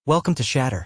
Welcome to Shatter.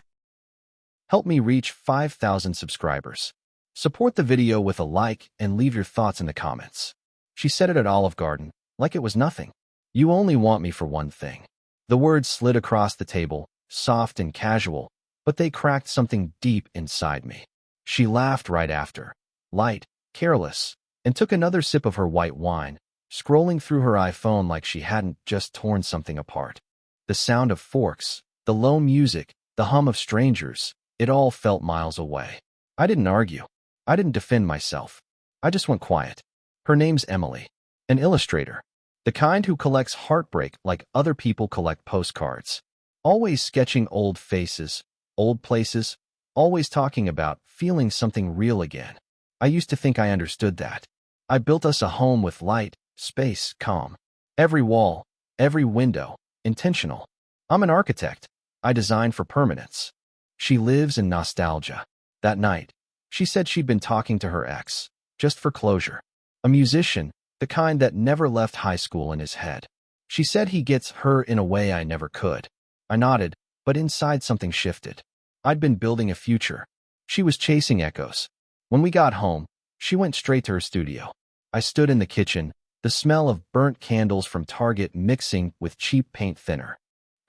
Help me reach 5,000 subscribers. Support the video with a like and leave your thoughts in the comments. She said it at Olive Garden, like it was nothing. You only want me for one thing. The words slid across the table, soft and casual, but they cracked something deep inside me. She laughed right after, light, careless, and took another sip of her white wine, scrolling through her iPhone like she hadn't just torn something apart. The sound of forks, the low music, the hum of strangers, it all felt miles away. I didn't argue. I didn't defend myself. I just went quiet. Her name's Emily, an illustrator, the kind who collects heartbreak like other people collect postcards, always sketching old faces, old places, always talking about feeling something real again. I used to think I understood that. I built us a home with light, space, calm. Every wall, every window, intentional. I'm an architect. I design for permanence. She lives in nostalgia. That night, she said she'd been talking to her ex, just for closure. A musician, the kind that never left high school in his head. She said he gets her in a way I never could. I nodded, but inside something shifted. I'd been building a future. She was chasing echoes. When we got home, she went straight to her studio. I stood in the kitchen, the smell of burnt candles from Target mixing with cheap paint thinner.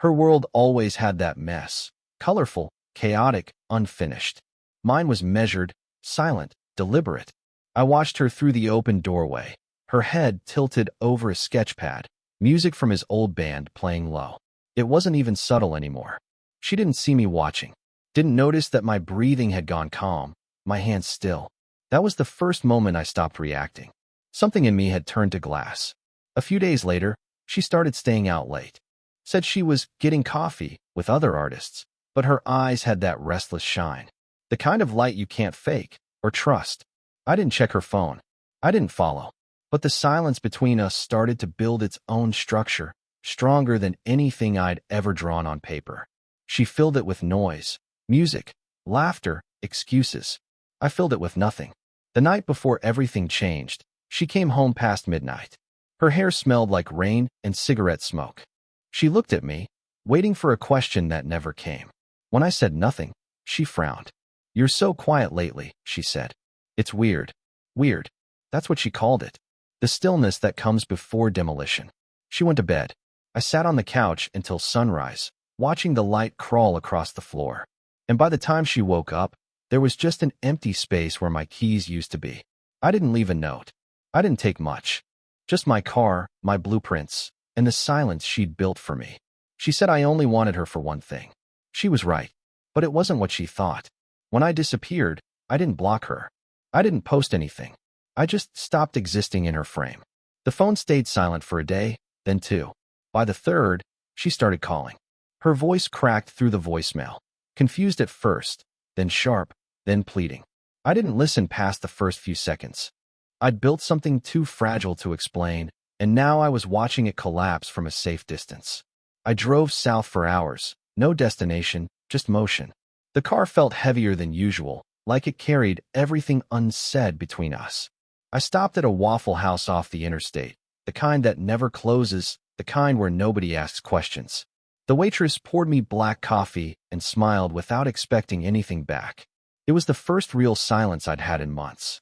Her world always had that mess, colorful, chaotic, unfinished. Mine was measured, silent, deliberate. I watched her through the open doorway, her head tilted over a sketchpad, music from his old band playing low. It wasn't even subtle anymore. She didn't see me watching, didn't notice that my breathing had gone calm, my hands still. That was the first moment I stopped reacting. Something in me had turned to glass. A few days later, she started staying out late. Said she was getting coffee with other artists, but her eyes had that restless shine, the kind of light you can't fake or trust. I didn't check her phone. I didn't follow. But the silence between us started to build its own structure, stronger than anything I'd ever drawn on paper. She filled it with noise, music, laughter, excuses. I filled it with nothing. The night before everything changed, she came home past midnight. Her hair smelled like rain and cigarette smoke. She looked at me, waiting for a question that never came. When I said nothing, she frowned. "You're so quiet lately," she said. "It's weird." Weird. That's what she called it. The stillness that comes before demolition. She went to bed. I sat on the couch until sunrise, watching the light crawl across the floor. And by the time she woke up, there was just an empty space where my keys used to be. I didn't leave a note. I didn't take much. Just my car, my blueprints, and the silence she'd built for me. She said I only wanted her for one thing. She was right, but it wasn't what she thought. When I disappeared, I didn't block her. I didn't post anything. I just stopped existing in her frame. The phone stayed silent for a day, then two. By the third, she started calling. Her voice cracked through the voicemail, confused at first, then sharp, then pleading. I didn't listen past the first few seconds. I'd built something too fragile to explain, and now I was watching it collapse from a safe distance. I drove south for hours, no destination, just motion. The car felt heavier than usual, like it carried everything unsaid between us. I stopped at a Waffle House off the interstate, the kind that never closes, the kind where nobody asks questions. The waitress poured me black coffee and smiled without expecting anything back. It was the first real silence I'd had in months.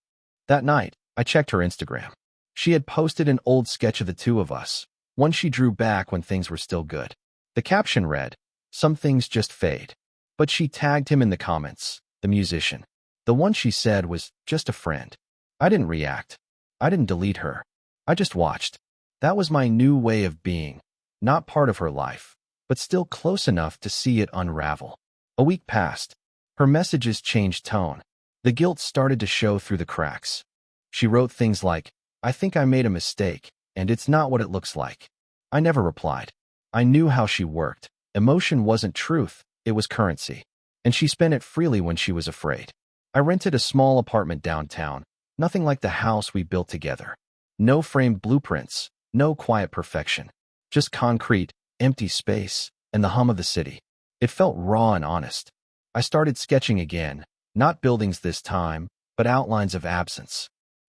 That night, I checked her Instagram. She had posted an old sketch of the two of us, one she drew back when things were still good. The caption read, "Some things just fade." But she tagged him in the comments, the musician. The one she said was just a friend. I didn't react. I didn't delete her. I just watched. That was my new way of being, not part of her life, but still close enough to see it unravel. A week passed. Her messages changed tone. The guilt started to show through the cracks. She wrote things like, "I think I made a mistake, and it's not what it looks like." I never replied. I knew how she worked. Emotion wasn't truth, it was currency. And she spent it freely when she was afraid. I rented a small apartment downtown, nothing like the house we built together. No framed blueprints, no quiet perfection. Just concrete, empty space, and the hum of the city. It felt raw and honest. I started sketching again, not buildings this time, but outlines of absence.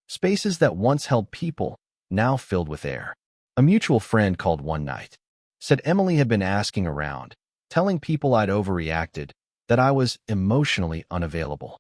Spaces that once held people, now filled with air. A mutual friend called one night. Said Emily had been asking around, telling people I'd overreacted, that I was emotionally unavailable.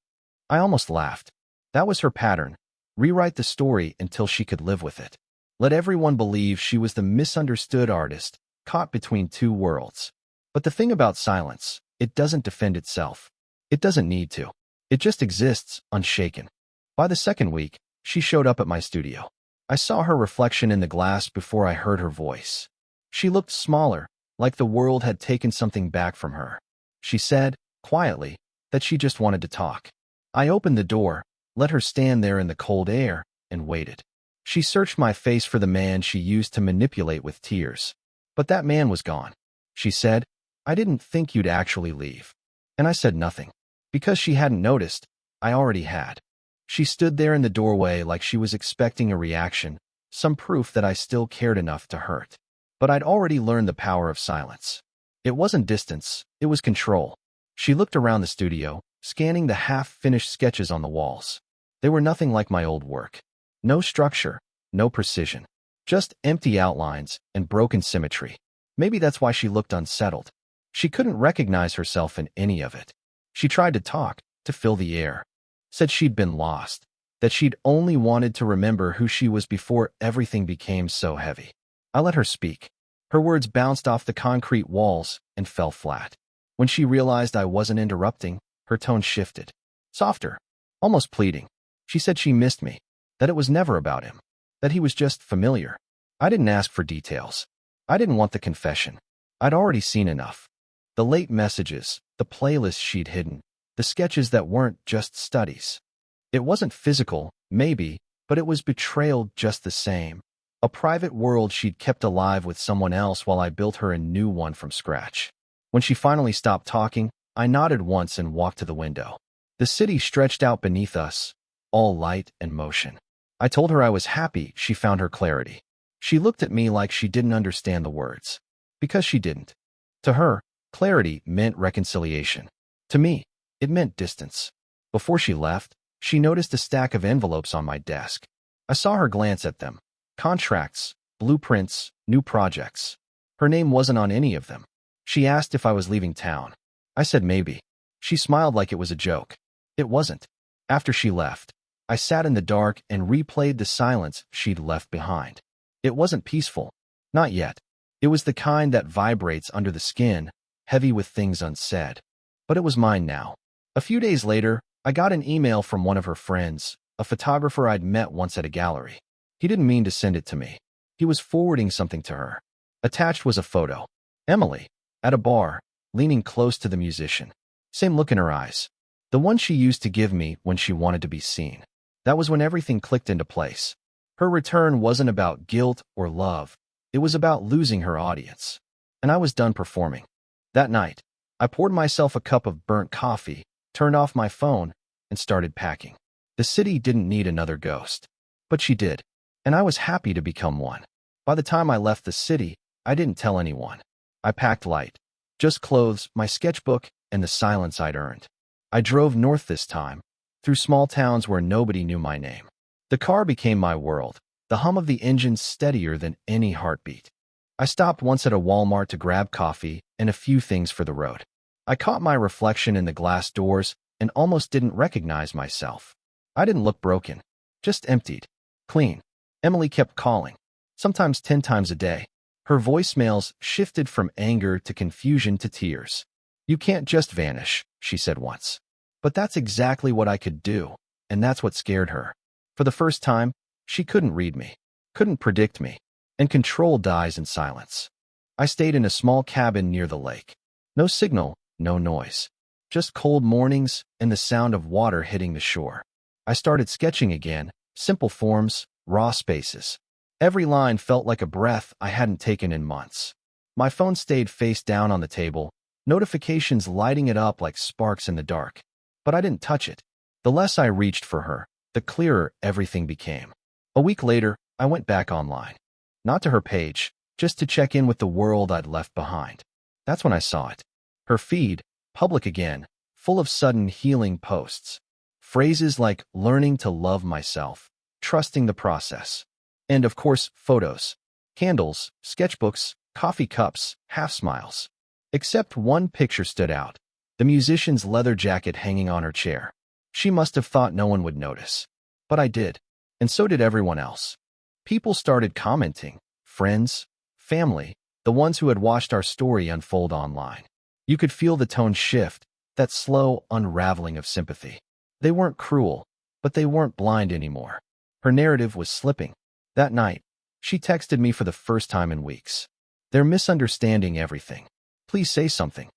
I almost laughed. That was her pattern. Rewrite the story until she could live with it. Let everyone believe she was the misunderstood artist, caught between two worlds. But the thing about silence, it doesn't defend itself. It doesn't need to. It just exists, unshaken. By the second week, she showed up at my studio. I saw her reflection in the glass before I heard her voice. She looked smaller, like the world had taken something back from her. She said, quietly, that she just wanted to talk. I opened the door, let her stand there in the cold air, and waited. She searched my face for the man she used to manipulate with tears. But that man was gone. She said, I didn't think you'd actually leave. And I said nothing. Because she hadn't noticed, I already had. She stood there in the doorway like she was expecting a reaction, some proof that I still cared enough to hurt. But I'd already learned the power of silence. It wasn't distance, it was control. She looked around the studio, scanning the half-finished sketches on the walls. They were nothing like my old work. No structure, no precision. Just empty outlines and broken symmetry. Maybe that's why she looked unsettled. She couldn't recognize herself in any of it. She tried to talk, to fill the air. Said she'd been lost, that she'd only wanted to remember who she was before everything became so heavy. I let her speak. Her words bounced off the concrete walls and fell flat. When she realized I wasn't interrupting, her tone shifted. Softer, almost pleading. She said she missed me, that it was never about him, that he was just familiar. I didn't ask for details. I didn't want the confession. I'd already seen enough. The late messages, the playlists she'd hidden, the sketches that weren't just studies. It wasn't physical, maybe, but it was betrayal just the same. A private world she'd kept alive with someone else while I built her a new one from scratch. When she finally stopped talking, I nodded once and walked to the window. The city stretched out beneath us, all light and motion. I told her I was happy she found her clarity. She looked at me like she didn't understand the words. Because she didn't. To her, clarity meant reconciliation. To me, it meant distance. Before she left, she noticed a stack of envelopes on my desk. I saw her glance at them. Contracts, blueprints, new projects. Her name wasn't on any of them. She asked if I was leaving town. I said maybe. She smiled like it was a joke. It wasn't. After she left, I sat in the dark and replayed the silence she'd left behind. It wasn't peaceful. Not yet. It was the kind that vibrates under the skin, heavy with things unsaid. But it was mine now. A few days later, I got an email from one of her friends, a photographer I'd met once at a gallery. He didn't mean to send it to me. He was forwarding something to her. Attached was a photo. Emily, at a bar, leaning close to the musician. Same look in her eyes. The one she used to give me when she wanted to be seen. That was when everything clicked into place. Her return wasn't about guilt or love. It was about losing her audience. And I was done performing. That night, I poured myself a cup of burnt coffee, turned off my phone, and started packing. The city didn't need another ghost. But she did. And I was happy to become one. By the time I left the city, I didn't tell anyone. I packed light. Just clothes, my sketchbook, and the silence I'd earned. I drove north this time, through small towns where nobody knew my name. The car became my world, the hum of the engine steadier than any heartbeat. I stopped once at a Walmart to grab coffee and a few things for the road. I caught my reflection in the glass doors and almost didn't recognize myself. I didn't look broken, just emptied, clean. Emily kept calling, sometimes 10 times a day. Her voicemails shifted from anger to confusion to tears. You can't just vanish, she said once. But that's exactly what I could do, and that's what scared her. For the first time, she couldn't read me, couldn't predict me, and control dies in silence. I stayed in a small cabin near the lake. No signal, no noise. Just cold mornings and the sound of water hitting the shore. I started sketching again, simple forms, raw spaces. Every line felt like a breath I hadn't taken in months. My phone stayed face down on the table, notifications lighting it up like sparks in the dark. But I didn't touch it. The less I reached for her, the clearer everything became. A week later, I went back online. Not to her page, just to check in with the world I'd left behind. That's when I saw it. Her feed, public again, full of sudden healing posts. Phrases like learning to love myself, trusting the process. And of course, photos. Candles, sketchbooks, coffee cups, half smiles. Except one picture stood out. The musician's leather jacket hanging on her chair. She must have thought no one would notice. But I did. And so did everyone else. People started commenting. Friends, family, the ones who had watched our story unfold online. You could feel the tone shift, that slow unraveling of sympathy. They weren't cruel, but they weren't blind anymore. Her narrative was slipping. That night, she texted me for the first time in weeks. "They're misunderstanding everything. Please say something."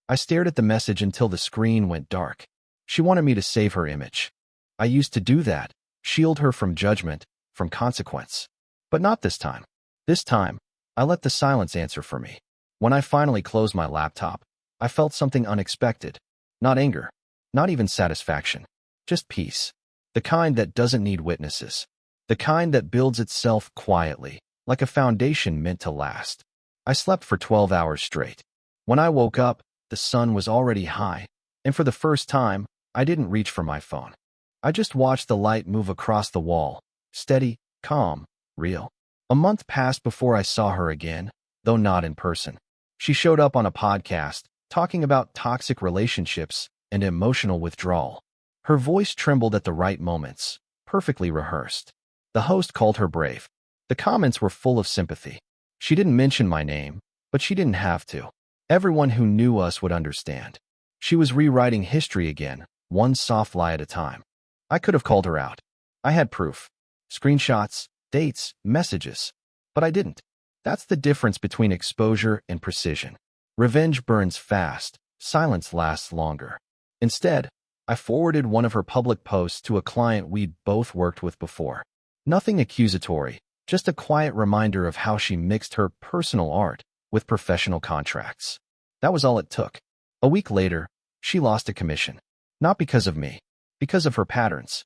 I stared at the message until the screen went dark. She wanted me to save her image. I used to do that, shield her from judgment, from consequence. But not this time. This time, I let the silence answer for me. When I finally closed my laptop, I felt something unexpected. Not anger, not even satisfaction, just peace. The kind that doesn't need witnesses. The kind that builds itself quietly, like a foundation meant to last. I slept for 12 hours straight. When I woke up, the sun was already high, and for the first time, I didn't reach for my phone. I just watched the light move across the wall, steady, calm, real. A month passed before I saw her again, though not in person. She showed up on a podcast, talking about toxic relationships and emotional withdrawal. Her voice trembled at the right moments, perfectly rehearsed. The host called her brave. The comments were full of sympathy. She didn't mention my name, but she didn't have to. Everyone who knew us would understand. She was rewriting history again, one soft lie at a time. I could have called her out. I had proof. Screenshots, dates, messages. But I didn't. That's the difference between exposure and precision. Revenge burns fast. Silence lasts longer. Instead, I forwarded one of her public posts to a client we'd both worked with before. Nothing accusatory, just a quiet reminder of how she mixed her personal art with professional contracts. That was all it took. A week later, she lost a commission. Not because of me, because of her patterns.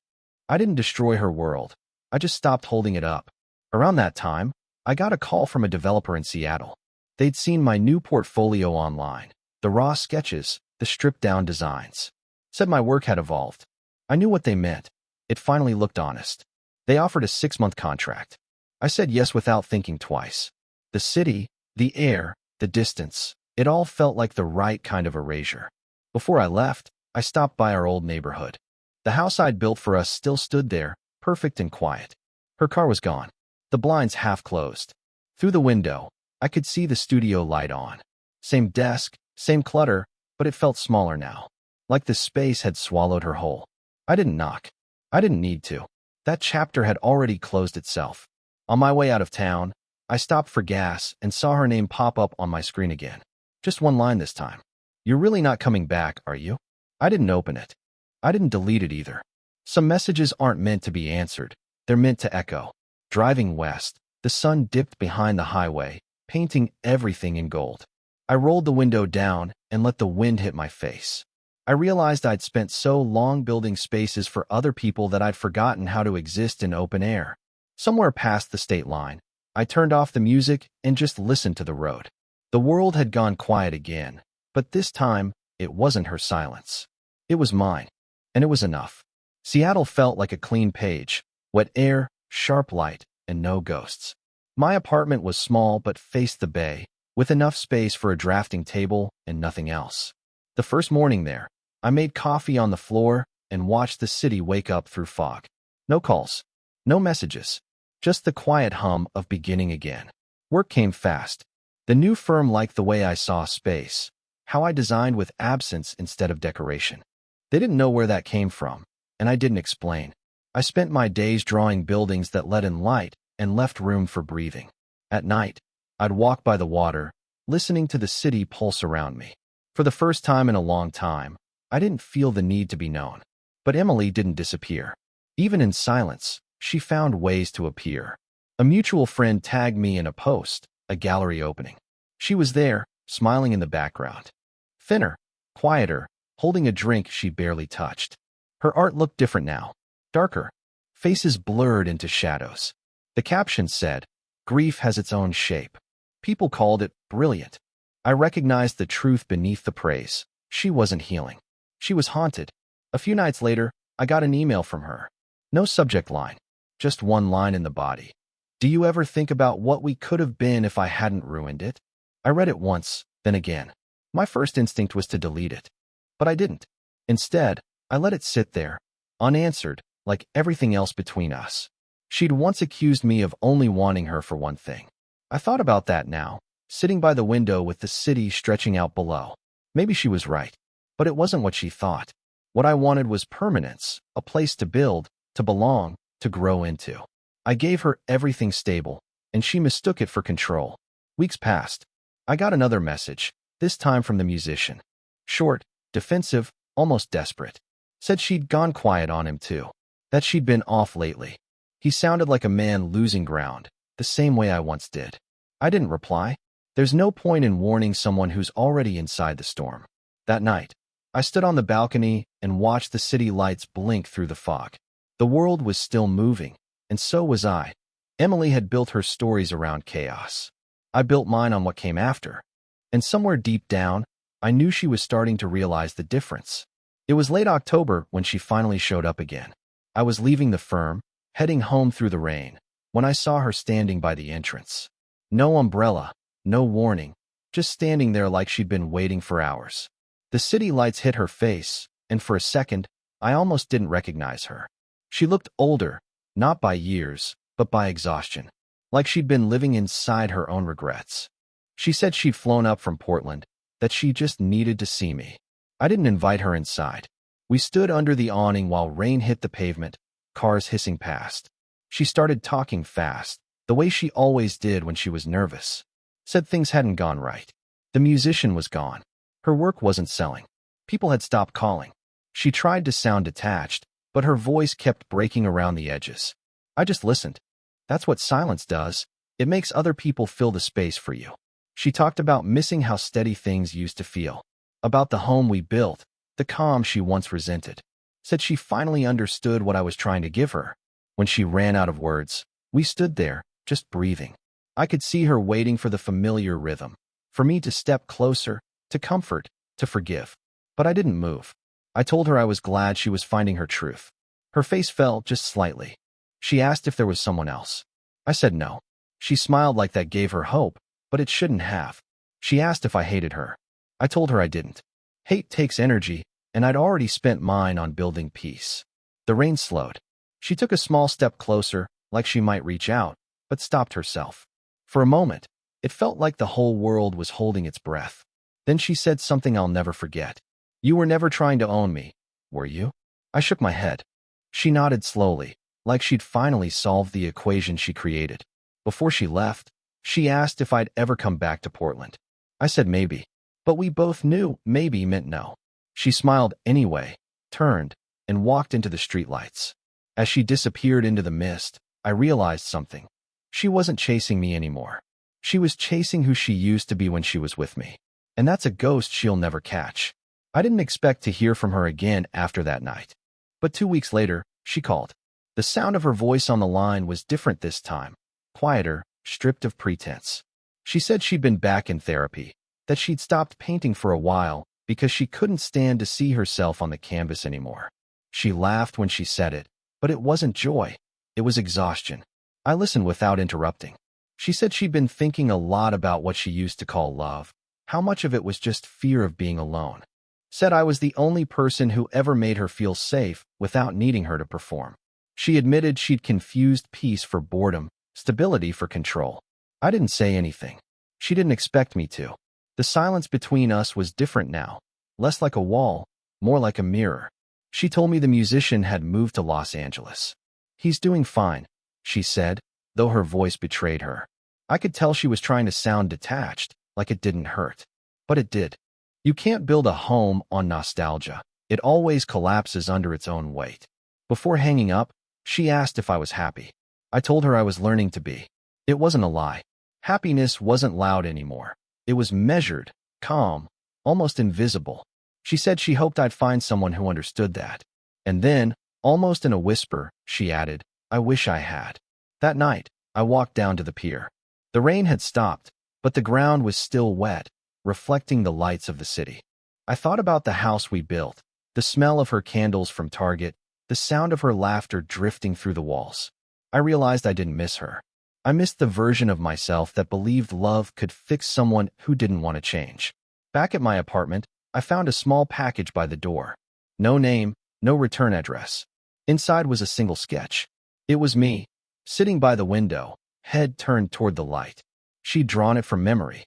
I didn't destroy her world. I just stopped holding it up. Around that time, I got a call from a developer in Seattle. They'd seen my new portfolio online, the raw sketches, the stripped-down designs. Said my work had evolved. I knew what they meant. It finally looked honest. They offered a 6-month contract. I said yes without thinking twice. The city, the air, the distance, it all felt like the right kind of erasure. Before I left, I stopped by our old neighborhood. The house I'd built for us still stood there, perfect and quiet. Her car was gone. The blinds half closed. Through the window, I could see the studio light on. Same desk, same clutter, but it felt smaller now. Like the space had swallowed her whole. I didn't knock. I didn't need to. That chapter had already closed itself. On my way out of town, I stopped for gas and saw her name pop up on my screen again. Just one line this time. "You're really not coming back, are you?" I didn't open it. I didn't delete it either. Some messages aren't meant to be answered. They're meant to echo. Driving west, the sun dipped behind the highway, painting everything in gold. I rolled the window down and let the wind hit my face. I realized I'd spent so long building spaces for other people that I'd forgotten how to exist in open air. Somewhere past the state line, I turned off the music and just listened to the road. The world had gone quiet again, but this time, it wasn't her silence. It was mine, and it was enough. Seattle felt like a clean page, wet air, sharp light, and no ghosts. My apartment was small but faced the bay, with enough space for a drafting table and nothing else. The first morning there, I made coffee on the floor and watched the city wake up through fog. No calls, no messages, just the quiet hum of beginning again. Work came fast. The new firm liked the way I saw space, how I designed with absence instead of decoration. They didn't know where that came from, and I didn't explain. I spent my days drawing buildings that let in light and left room for breathing. At night, I'd walk by the water, listening to the city pulse around me. For the first time in a long time, I didn't feel the need to be known. But Emily didn't disappear. Even in silence, she found ways to appear. A mutual friend tagged me in a post, a gallery opening. She was there, smiling in the background. Thinner, quieter, holding a drink she barely touched. Her art looked different now. Darker. Faces blurred into shadows. The caption said, "Grief has its own shape." People called it brilliant. I recognized the truth beneath the praise. She wasn't healing. She was haunted. A few nights later, I got an email from her. No subject line. Just one line in the body. "Do you ever think about what we could have been if I hadn't ruined it?" I read it once, then again. My first instinct was to delete it, but I didn't. Instead, I let it sit there, unanswered, like everything else between us. She'd once accused me of only wanting her for one thing. I thought about that now, sitting by the window with the city stretching out below. Maybe she was right, but it wasn't what she thought. What I wanted was permanence, a place to build, to belong, to grow into. I gave her everything stable, and she mistook it for control. Weeks passed. I got another message, this time from the musician. Short, defensive, almost desperate. Said she'd gone quiet on him too, that she'd been off lately. He sounded like a man losing ground, the same way I once did. I didn't reply. There's no point in warning someone who's already inside the storm. That night, I stood on the balcony and watched the city lights blink through the fog. The world was still moving, and so was I. Emily had built her stories around chaos. I built mine on what came after. And somewhere deep down, I knew she was starting to realize the difference. It was late October when she finally showed up again. I was leaving the firm, heading home through the rain, when I saw her standing by the entrance. No umbrella, no warning, just standing there like she'd been waiting for hours. The city lights hit her face, and for a second, I almost didn't recognize her. She looked older, not by years, but by exhaustion, like she'd been living inside her own regrets. She said she'd flown up from Portland, that she just needed to see me. I didn't invite her inside. We stood under the awning while rain hit the pavement, cars hissing past. She started talking fast, the way she always did when she was nervous. Said things hadn't gone right. The musician was gone. Her work wasn't selling. People had stopped calling. She tried to sound detached, but her voice kept breaking around the edges. I just listened. That's what silence does. It makes other people fill the space for you. She talked about missing how steady things used to feel, about the home we built, the calm she once resented. Said she finally understood what I was trying to give her. When she ran out of words, we stood there, just breathing. I could see her waiting for the familiar rhythm, for me to step closer, to comfort, to forgive. But I didn't move. I told her I was glad she was finding her truth. Her face fell just slightly. She asked if there was someone else. I said no. She smiled like that gave her hope, but it shouldn't have. She asked if I hated her. I told her I didn't. Hate takes energy, and I'd already spent mine on building peace. The rain slowed. She took a small step closer, like she might reach out, but stopped herself. For a moment, it felt like the whole world was holding its breath. Then she said something I'll never forget. You were never trying to own me, were you? I shook my head. She nodded slowly, like she'd finally solved the equation she created. Before she left, she asked if I'd ever come back to Portland. I said maybe, but we both knew maybe meant no. She smiled anyway, turned, and walked into the streetlights. As she disappeared into the mist, I realized something. She wasn't chasing me anymore. She was chasing who she used to be when she was with me. And that's a ghost she'll never catch. I didn't expect to hear from her again after that night. But 2 weeks later, she called. The sound of her voice on the line was different this time, quieter, stripped of pretense. She said she'd been back in therapy, that she'd stopped painting for a while because she couldn't stand to see herself on the canvas anymore. She laughed when she said it, but it wasn't joy. It was exhaustion. I listened without interrupting. She said she'd been thinking a lot about what she used to call love, how much of it was just fear of being alone. Said I was the only person who ever made her feel safe without needing her to perform. She admitted she'd confused peace for boredom, stability for control. I didn't say anything. She didn't expect me to. The silence between us was different now, less like a wall, more like a mirror. She told me the musician had moved to Los Angeles. He's doing fine, she said, though her voice betrayed her. I could tell she was trying to sound detached, like it didn't hurt. But it did. You can't build a home on nostalgia. It always collapses under its own weight. Before hanging up, she asked if I was happy. I told her I was learning to be. It wasn't a lie. Happiness wasn't loud anymore. It was measured, calm, almost invisible. She said she hoped I'd find someone who understood that. And then, almost in a whisper, she added, I wish I had. That night, I walked down to the pier. The rain had stopped, but the ground was still wet, reflecting the lights of the city. I thought about the house we built, the smell of her candles from Target, the sound of her laughter drifting through the walls. I realized I didn't miss her. I missed the version of myself that believed love could fix someone who didn't want to change. Back at my apartment, I found a small package by the door. No name, no return address. Inside was a single sketch. It was me, sitting by the window, head turned toward the light. She'd drawn it from memory.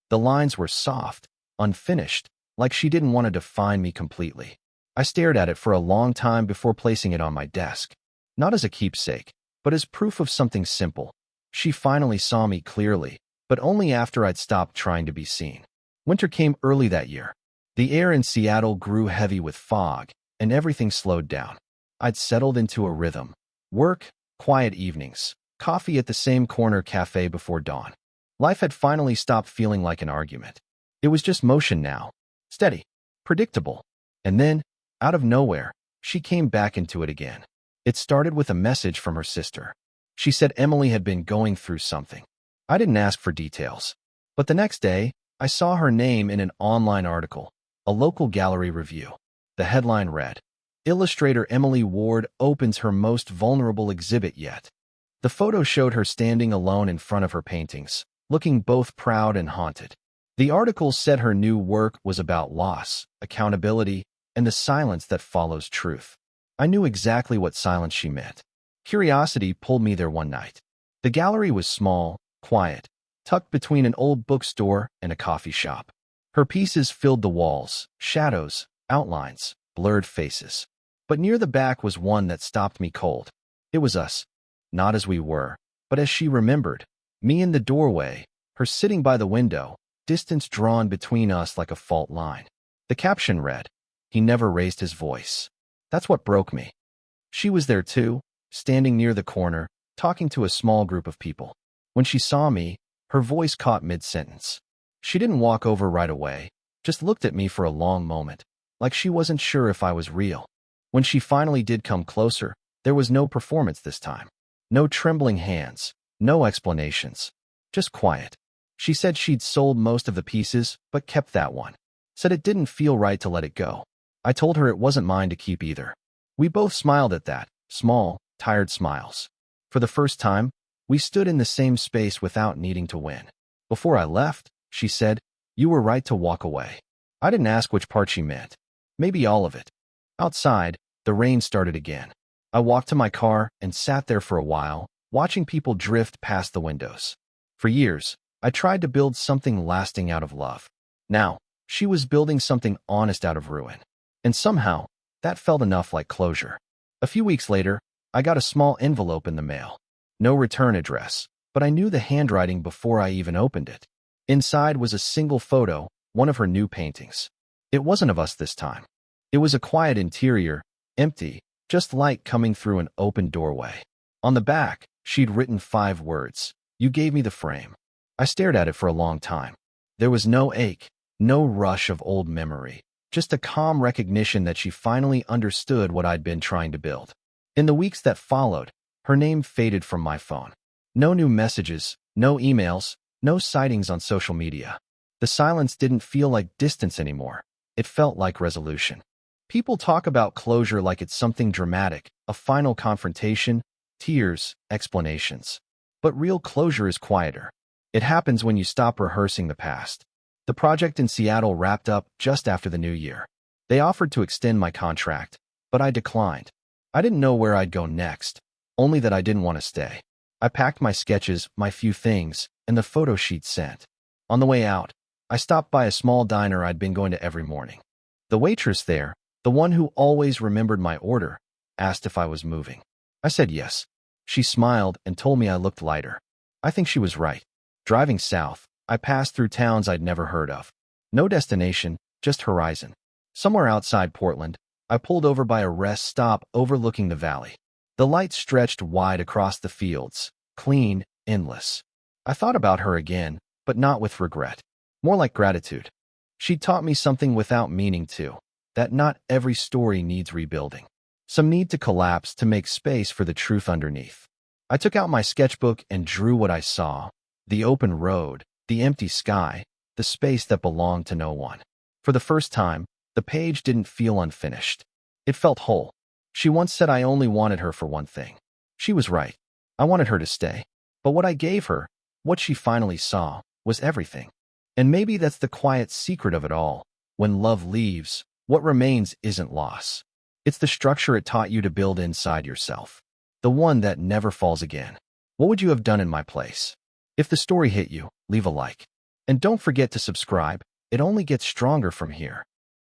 The lines were soft, unfinished, like she didn't want to define me completely. I stared at it for a long time before placing it on my desk. Not as a keepsake, but as proof of something simple. She finally saw me clearly, but only after I'd stopped trying to be seen. Winter came early that year. The air in Seattle grew heavy with fog, and everything slowed down. I'd settled into a rhythm. Work, quiet evenings, coffee at the same corner cafe before dawn. Life had finally stopped feeling like an argument. It was just motion now. Steady. Predictable. And then, out of nowhere, she came back into it again. It started with a message from her sister. She said Emily had been going through something. I didn't ask for details. But the next day, I saw her name in an online article, a local gallery review. The headline read, "Illustrator Emily Ward opens her most vulnerable exhibit yet." The photo showed her standing alone in front of her paintings, looking both proud and haunted. The article said her new work was about loss, accountability, and the silence that follows truth. I knew exactly what silence she meant. Curiosity pulled me there one night. The gallery was small, quiet, tucked between an old bookstore and a coffee shop. Her pieces filled the walls, shadows, outlines, blurred faces. But near the back was one that stopped me cold. It was us, not as we were, but as she remembered. Me in the doorway, her sitting by the window, distance drawn between us like a fault line. The caption read, "He never raised his voice." That's what broke me. She was there too, standing near the corner, talking to a small group of people. When she saw me, her voice caught mid-sentence. She didn't walk over right away, just looked at me for a long moment, like she wasn't sure if I was real. When she finally did come closer, there was no performance this time. No trembling hands, no explanations, just quiet. She said she'd sold most of the pieces, but kept that one. Said it didn't feel right to let it go. I told her it wasn't mine to keep either. We both smiled at that, small, tired smiles. For the first time, we stood in the same space without needing to win. Before I left, she said, "You were right to walk away." I didn't ask which part she meant. Maybe all of it. Outside, the rain started again. I walked to my car and sat there for a while, watching people drift past the windows. For years, I tried to build something lasting out of love. Now, she was building something honest out of ruin. And somehow, that felt enough like closure. A few weeks later, I got a small envelope in the mail. No return address, but I knew the handwriting before I even opened it. Inside was a single photo, one of her new paintings. It wasn't of us this time. It was a quiet interior, empty, just light coming through an open doorway. On the back, she'd written 5 words. "You gave me the frame." I stared at it for a long time. There was no ache, no rush of old memory. Just a calm recognition that she finally understood what I'd been trying to build. In the weeks that followed, her name faded from my phone. No new messages, no emails, no sightings on social media. The silence didn't feel like distance anymore. It felt like resolution. People talk about closure like it's something dramatic, a final confrontation, tears, explanations. But real closure is quieter. It happens when you stop rehearsing the past. The project in Seattle wrapped up just after the new year. They offered to extend my contract, but I declined. I didn't know where I'd go next, only that I didn't want to stay. I packed my sketches, my few things, and the photo sheet sent. On the way out, I stopped by a small diner I'd been going to every morning. The waitress there, the one who always remembered my order, asked if I was moving. I said yes. She smiled and told me I looked lighter. I think she was right. Driving south, I passed through towns I'd never heard of. No destination, just horizon. Somewhere outside Portland, I pulled over by a rest stop overlooking the valley. The light stretched wide across the fields, clean, endless. I thought about her again, but not with regret. More like gratitude. She'd taught me something without meaning to, that not every story needs rebuilding. Some need to collapse to make space for the truth underneath. I took out my sketchbook and drew what I saw: the open road, the empty sky, the space that belonged to no one. For the first time, the page didn't feel unfinished. It felt whole. She once said I only wanted her for one thing. She was right. I wanted her to stay. But what I gave her, what she finally saw, was everything. And maybe that's the quiet secret of it all. When love leaves, what remains isn't loss. It's the structure it taught you to build inside yourself. The one that never falls again. What would you have done in my place? If the story hit you, leave a like. And don't forget to subscribe. It only gets stronger from here.